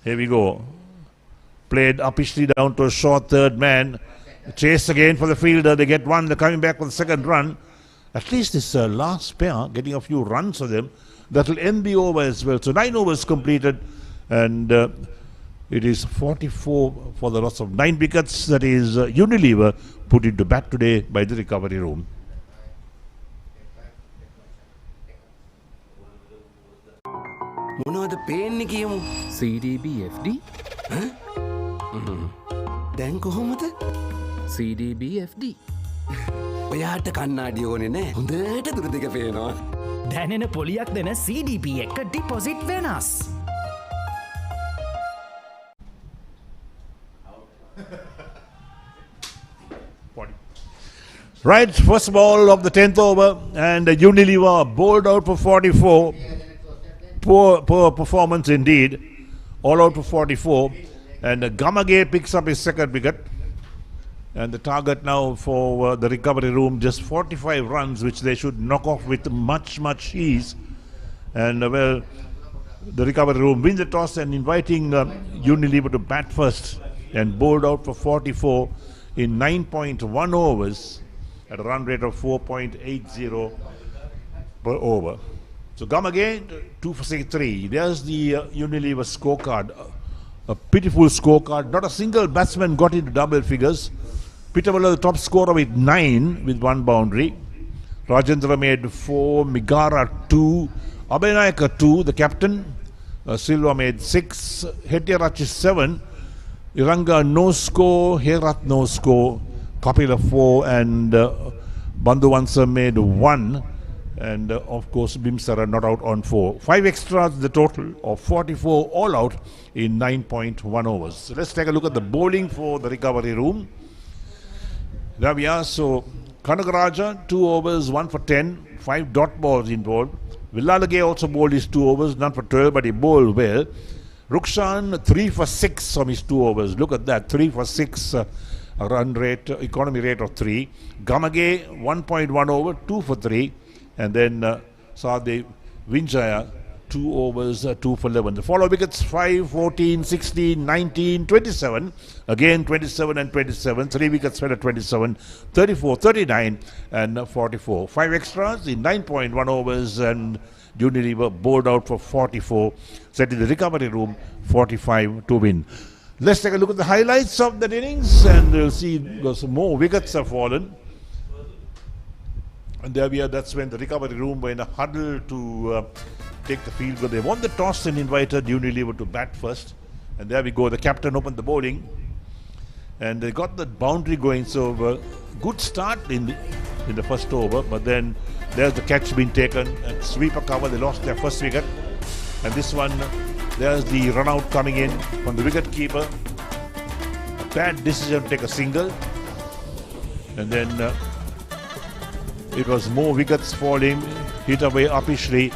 Speaker 1: Here we go. Played upishly down to a short third man. Chase again for the fielder. They get one. They're coming back for the second run. At least this last pair getting a few runs for them. That will end the over as well. So 9 overs completed. And it is 44 for the loss of 9 wickets. That is Unilever put into bat today by the recovery room.
Speaker 2: මොනවද පේන්නේ කියමු.
Speaker 3: CDBFD
Speaker 2: දැන් කොහොමද?
Speaker 3: CDBFD
Speaker 2: ඔයාට කන්නාඩි ඕනේ නෑ. හොඳට දුර දෙක පේනවා.
Speaker 4: දැනෙන පොලියක් දෙන CDP එක ඩිපොසිට් වෙනස්.
Speaker 1: Right, first ball of the 10th over, and Unilever bowled out for 44. Poor performance indeed. All out for 44. And Gamage picks up his second wicket. And the target now for the recovery room, just 45 runs, which they should knock off with much ease. And well, the recovery room wins the toss and inviting Unilever to bat first, and bowled out for 44 in 9.1 overs at a run rate of 4.80 per over. So come again, 2 for 3. There's the Unilever scorecard. A pitiful scorecard. Not a single batsman got into double figures. Pitawala, the top scorer, with 9 with 1 boundary. Rajendra made 4. Migara 2. Abhinayaka 2, the captain. Silva made 6. Hetirachi 7. Iranga no score. Herat no score. Kapila 4. And Bandhuvansa made 1. And of course Bimsara not out on 4. 5 extras, the total of 44 all out in 9.1 overs. So let's take a look at the bowling for the recovery room. There we are. So Kanagaraja 2 overs, 1 for 10, 5 dot balls involved. Villalage also bowled his 2 overs, none for 12, but he bowled well. Rukshan 3 for 6 from his 2 overs. Look at that, 3 for 6, a run rate, economy rate of 3. Gamage 1.1 over, 2 for 3. And then Sadev Vinjaya 2 overs, 2 for 11. The follow wickets 5, 14, 16, 19, 27. Again 27 and 27. 3 wickets fell at 27, 34, 39 and 44. 5 extras in 9.1 overs, and Unilever bowled out for 44. Set in the recovery room 45 to win. Let's take a look at the highlights of that innings, and we'll see some more wickets have fallen. And there we are. That's when the recovery room were in a huddle to take the field. But they won the toss and invited Unilever to bat first. And there we go. The captain opened the bowling, and they got the boundary going. So good start in the first over. But then there's the catch being taken, and sweeper cover. They lost their first wicket. And this one, there's the run out coming in from the wicket keeper. A bad decision to take a single, and then. It was more wickets falling, hit away upishly.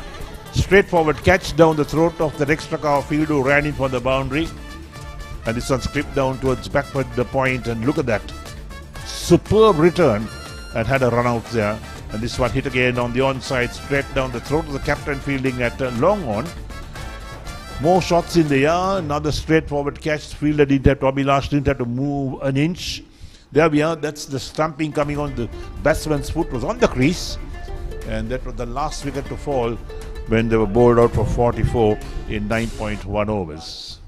Speaker 1: Straightforward catch down the throat of the extra cover fielder who ran in for the boundary. And this one clipped down towards backward the point, and look at that. Superb return, and had a run out there. And this one hit again on the onside, straight down the throat of the captain fielding at long on. More shots in the air, another straightforward catch. Fielder didn't have to, Abhilash didn't have to move an inch. There we are. That's the stumping coming on. The batsman's foot was on the crease, and that was the last wicket to fall when they were bowled out for 44 in 9.1 overs.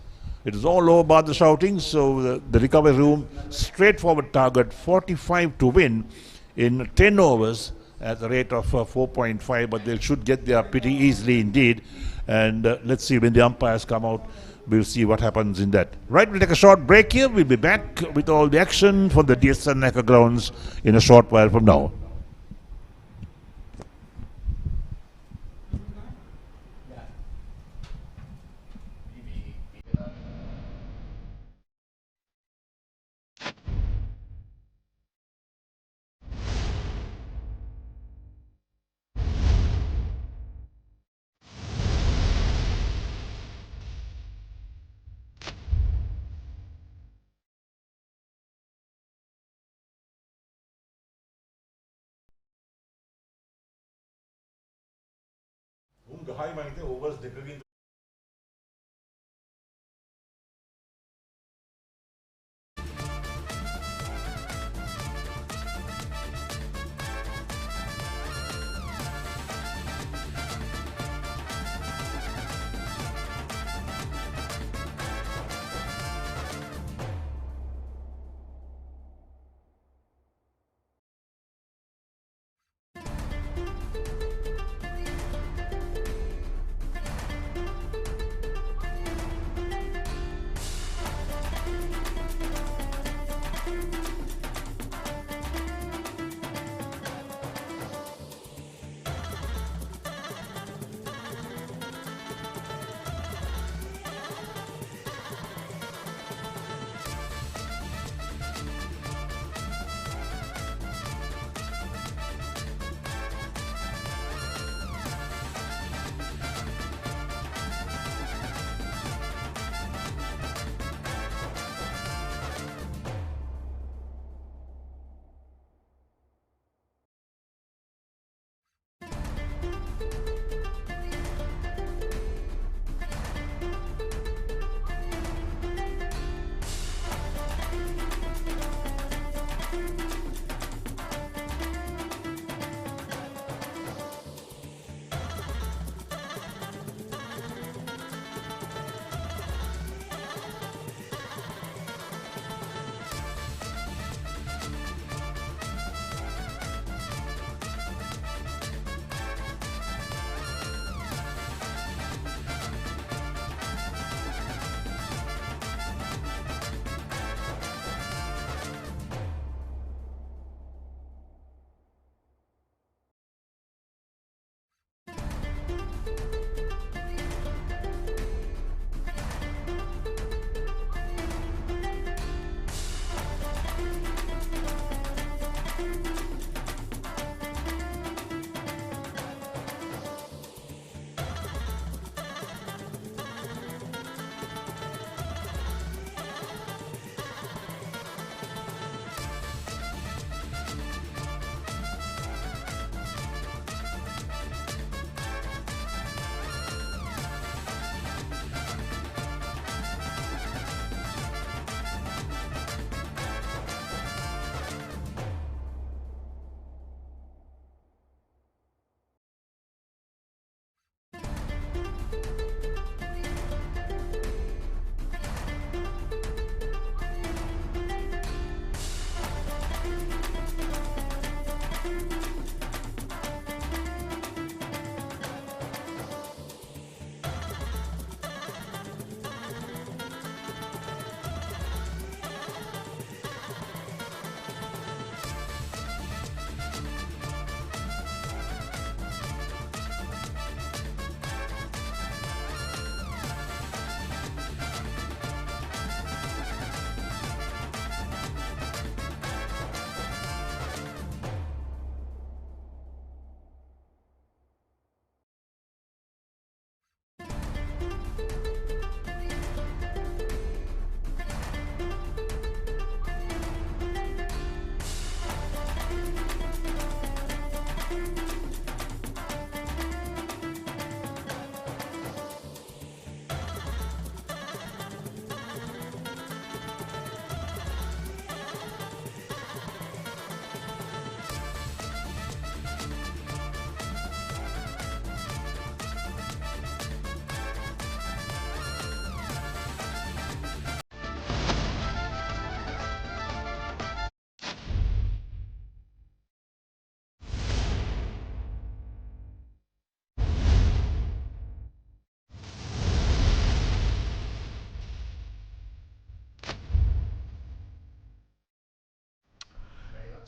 Speaker 1: It was all over by the shouting. So the recovery room, straightforward target, 45 to win in 10 overs at the rate of 4.5, but they should get there pretty easily indeed. And let's see when the umpires come out. We'll see what happens in that. Right, we'll take a short break here. We'll be back with all the action from the DSN grounds in a short while from now. ගහයි මම හිතේ overs දෙකකින්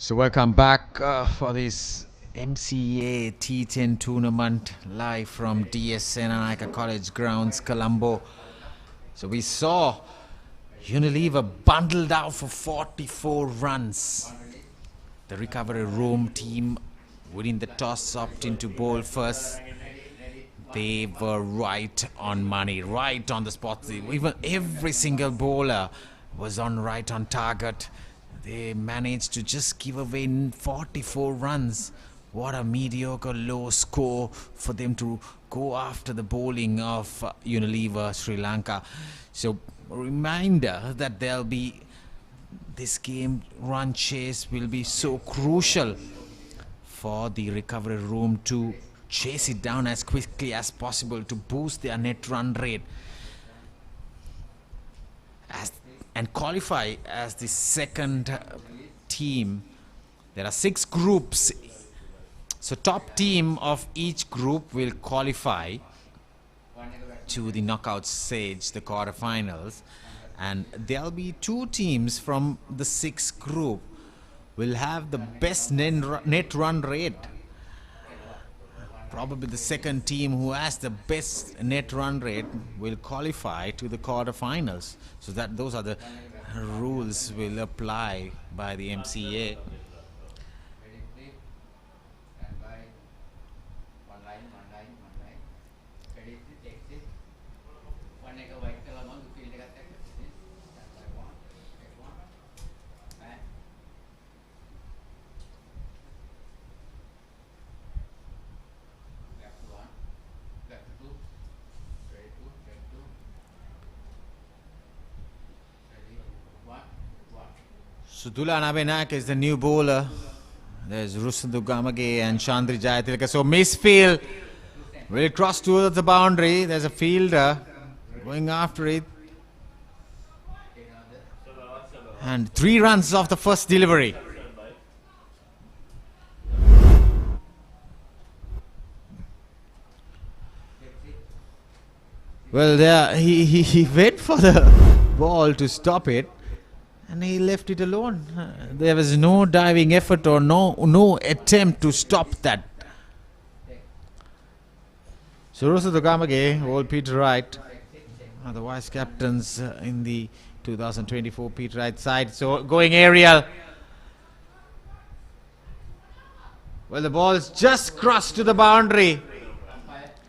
Speaker 5: So welcome back for this MCA T10 tournament live from DSN College Grounds, Colombo. So we saw Unilever bundled out for 44 runs. The recovery room team winning the toss opting to bowl first. They were right on money, right on the spot. Even every single bowler was right on target. They managed to just give away 44 runs What a mediocre low score for them to go after the bowling of Unilever Sri Lanka. So a reminder that there'll be this game run chase will be so crucial for the recovery room to chase it down as quickly as possible to boost their net run rate and qualify as the second team. There are 6 groups, so top team of each group will qualify to the knockout stage, the quarterfinals, and there'll be 2 teams from the 6th group will have the best net run rate. Probably the second team who has the best net run rate will qualify to the quarterfinals. So that those are the rules will apply by the MCA. So Dulan Abenak is the new bowler. There's Rusundu Gamage and Chandri Jayatilaka. So misfield will cross towards the boundary. There's a fielder going after it. And 3 runs off the first delivery. Well, there he went for the ball to stop it. And he left it alone. There was no diving effort or no attempt to stop that. So Rusundu Gamage, old Peter Wright, are the vice captains in the 2024 Peter Wright side. So going aerial. Well, the ball is just crossed to the boundary.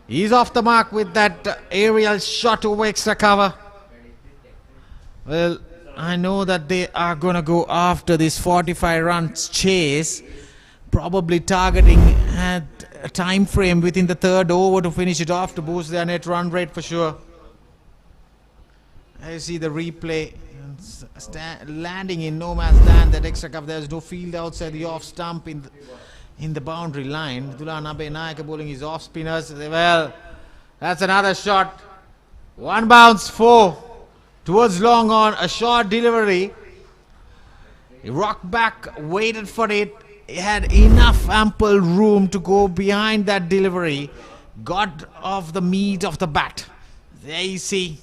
Speaker 5: He's off the mark with that aerial shot over extra cover. Well, I know that they are going to go after this 45 runs chase, probably targeting at a time frame within the 3rd over to finish it off to boost their net run rate for sure. I see the replay landing in no man's land, that extra cover. There's no field outside the off stump in the boundary line. Dulan Abenak bowling his off spinners. Well, that's another shot. 1 bounce 4. Towards long on, a short delivery. He rocked back, waited for it. He had enough ample room to go behind that delivery. Got off the meat of the bat. There you see,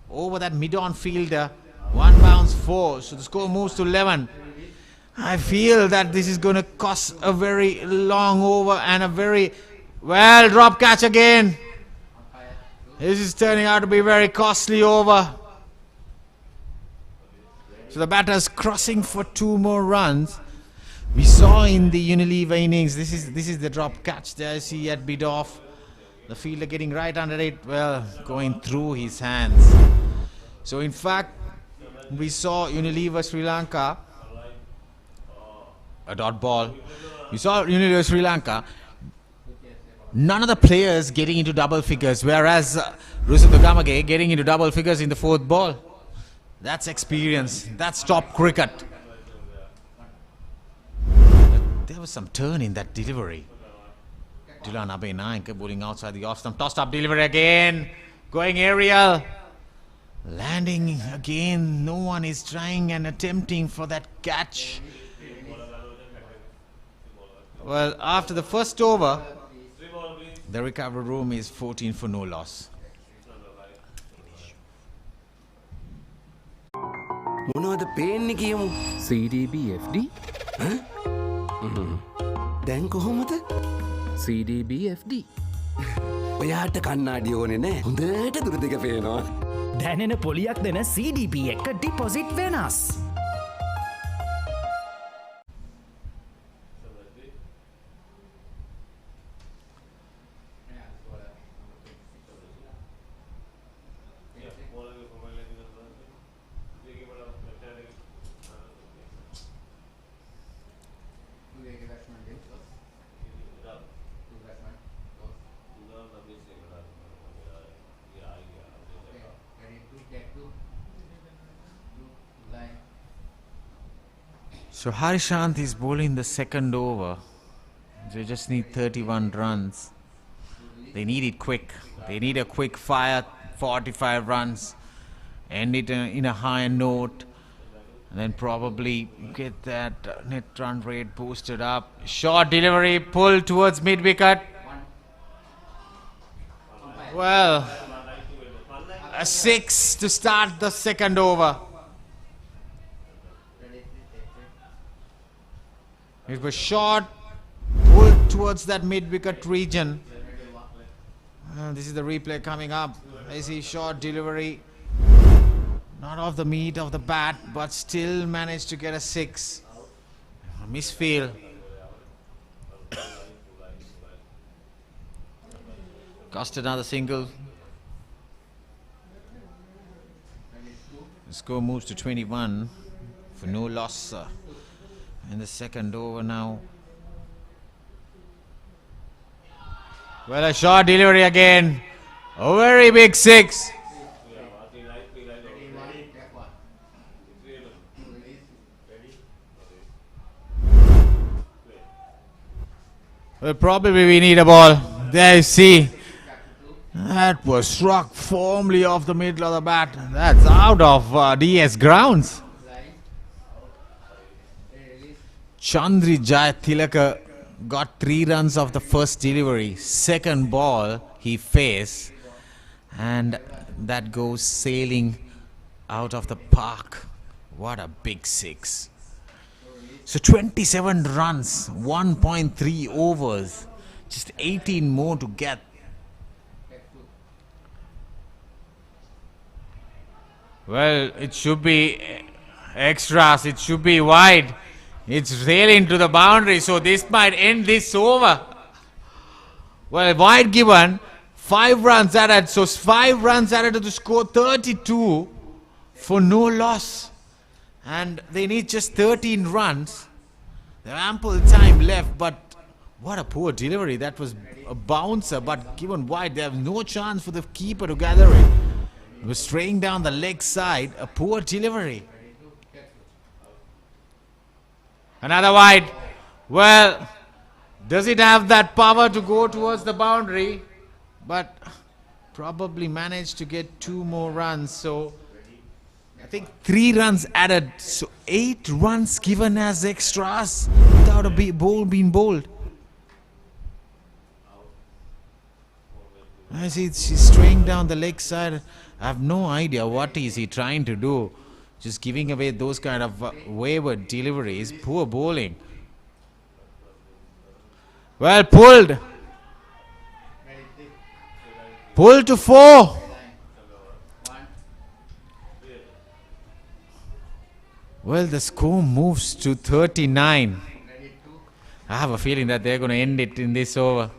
Speaker 5: over that mid-on fielder. 1 bounce 4. So the score moves to 11. I feel that this is going to cost a very long over and a very well drop catch again. This is turning out to be very costly over. So the batter's crossing for 2 more runs. We saw in the Unilever innings, this is the drop catch there. He had bid off. The fielder getting right under it, well, going through his hands. So in fact, we saw Unilever Sri Lanka, a dot ball. We saw Unilever Sri Lanka, none of the players getting into double figures, whereas Rusundu Gamage getting into double figures in the 4th ball. That's experience. That's top cricket. There was some turn in that delivery. Dulan Abenak bowling outside the off stump. Tossed up delivery again. Going aerial. Landing again. No one is trying and attempting for that catch. Well, after the first over, the recovery room is 14 for no loss.
Speaker 2: මොනවද පේන්නේ කියමු.
Speaker 3: CDB FD
Speaker 2: දැන් කොහොමද?
Speaker 3: CDB FD
Speaker 2: ඔයාට කන්නාඩි ඕනේ නෑ. හොඳට දුර දෙක පේනවා.
Speaker 4: දැනෙන පොලියක් දෙන CDP එක ඩිපොසිට් වෙනස්.
Speaker 5: So Harishant is bowling the second over. They just need 31 runs. They need it quick. They need a quick fire, 45 runs. End it in a higher note. And then probably get that net run rate boosted up. Short delivery, pull towards mid-wicket. Well, a 6 to start the second over. It was short, pulled towards that mid-wicket region. This is the replay coming up. I see short delivery. Not off the meat of the bat, but still managed to get a 6. A misfield. Cost another single. The score moves to 21 for no loss in the second over now. Well, a short delivery again. A very big 6. Well, probably we need a ball. There you see. That was struck firmly off the middle of the bat. That's out of DS grounds. Chandri Jai Tilaka got 3 runs off the first delivery. Second ball he faced. And that goes sailing out of the park. What a big 6. So 27 runs, 1.3 overs, just 18 more to get. Well, it should be extras, it should be wide. It's sailing to the boundary, so this might end this over. Well, wide given, 5 runs added, so 5 runs added to the score, 32 for no loss. And they need just 13 runs. They have ample time left, but what a poor delivery. That was a bouncer, but given wide, they have no chance for the keeper to gather it. It was straying down the leg side, a poor delivery. Another wide. Well, does it have that power to go towards the boundary? But probably managed to get 2 more runs, so I think 3 runs added, so 8 runs given as extras without a ball being bowled. I see she's straying down the leg side. I have no idea what is he trying to do. Just giving away those kind of wayward deliveries. Poor bowling. Well, pulled. Pulled to 4. Well, the score moves to 39. I have a feeling that they're going to end it in this over.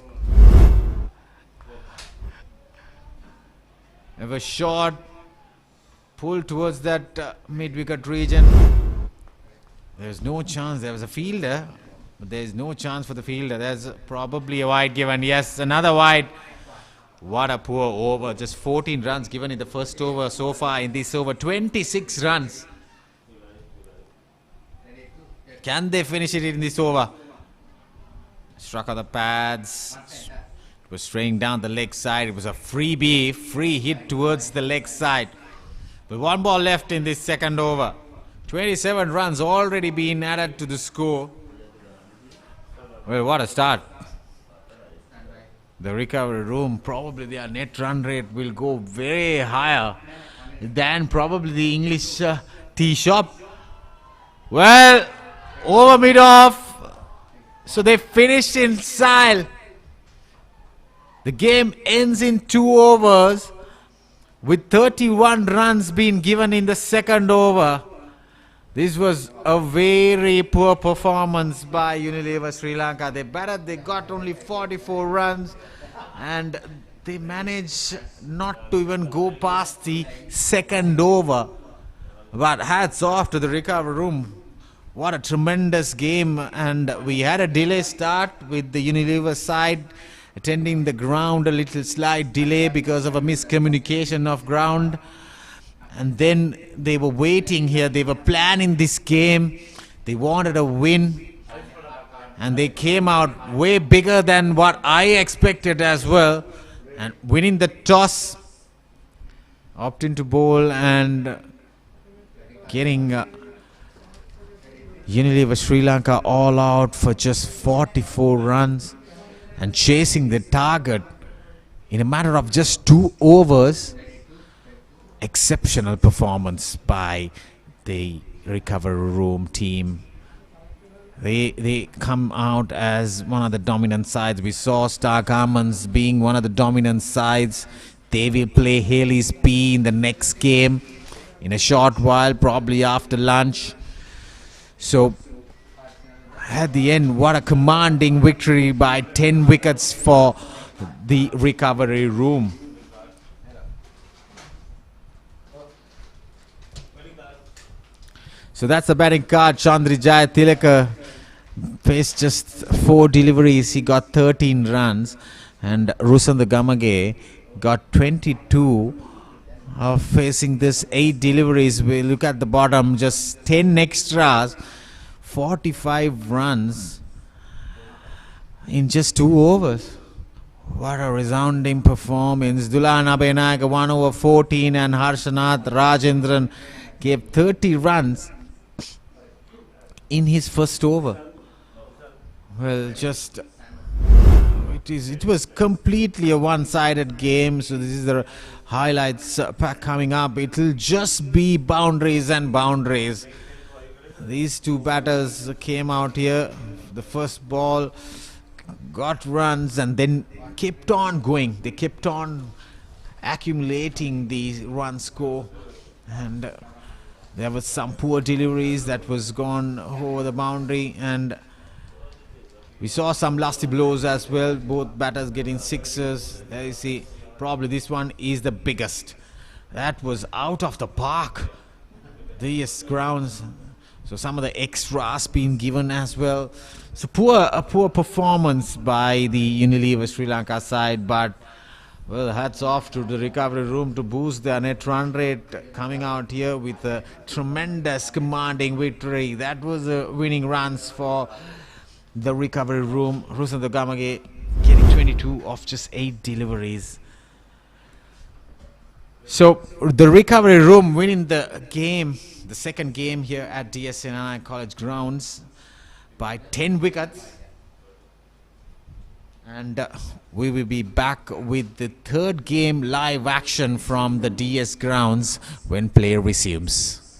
Speaker 5: Have a short pull towards that mid-wicket region. There's no chance. There was a fielder, but there's no chance for the fielder. There's probably a wide given. Yes, another wide. What a poor over. Just 14 runs given in the first over so far in this over. 26 runs. Can they finish it in this over? Struck on the pads. It was straying down the leg side. It was a free hit towards the leg side. With 1 ball left in this second over. 27 runs already been added to the score. Well, what a start. The recovery room, probably their net run rate will go very higher than probably the English tea shop. Well, over mid-off. So they finished in style. The game ends in 2 overs with 31 runs being given in the second over. This was a very poor performance by Unilever Sri Lanka. They batted, they got only 44 runs and they managed not to even go past the second over. But hats off to the recovery room. What a tremendous game, and we had a delay start with the Unilever side attending the ground, a little slight delay because of a miscommunication of ground. And then they were waiting here, they were planning this game. They wanted a win, and they came out way bigger than what I expected as well, and winning the toss, opting to bowl and getting Unilever Sri Lanka all out for just 44 runs and chasing the target in a matter of just 2 overs. Exceptional performance by the recovery room team. They come out as one of the dominant sides. We saw Stark Almonds being one of the dominant sides. They will play Haley's P in the next game in a short while, probably after lunch. So at the end, what a commanding victory by 10 wickets for the recovery room. So that's the batting card. Chandrijaya Tilaka faced just 4 deliveries. He got 13 runs. And Rusanda Gamage got 22. Facing this 8 deliveries, we look at the bottom, just 10 extras, 45 runs in just 2 overs. What a resounding performance. Dulan Abenaga 1 over 14 and Harshanath Rajendran gave 30 runs in his first over. Well, just it was completely a one-sided game. So this is the highlights pack coming up. It will just be boundaries and boundaries. These 2 batters came out here. The first ball got runs and then kept on going. They kept on accumulating the run score, and there was some poor deliveries that was gone over the boundary, and we saw some lusty blows as well. Both batters getting 6s. There you see, probably this one is the biggest. That was out of the park. These grounds. So some of the extras being given as well. So a poor performance by the Unilever Sri Lanka side, but well, hats off to the recovery room to boost their net run rate, coming out here with a tremendous commanding victory. That was winning runs for the recovery room. Rusanda Gamage getting 22 off just 8 deliveries. So the recovery room winning the game, the second game here at DSNI College grounds by 10 wickets. And we will be back with the third game live action from the DS grounds when play resumes.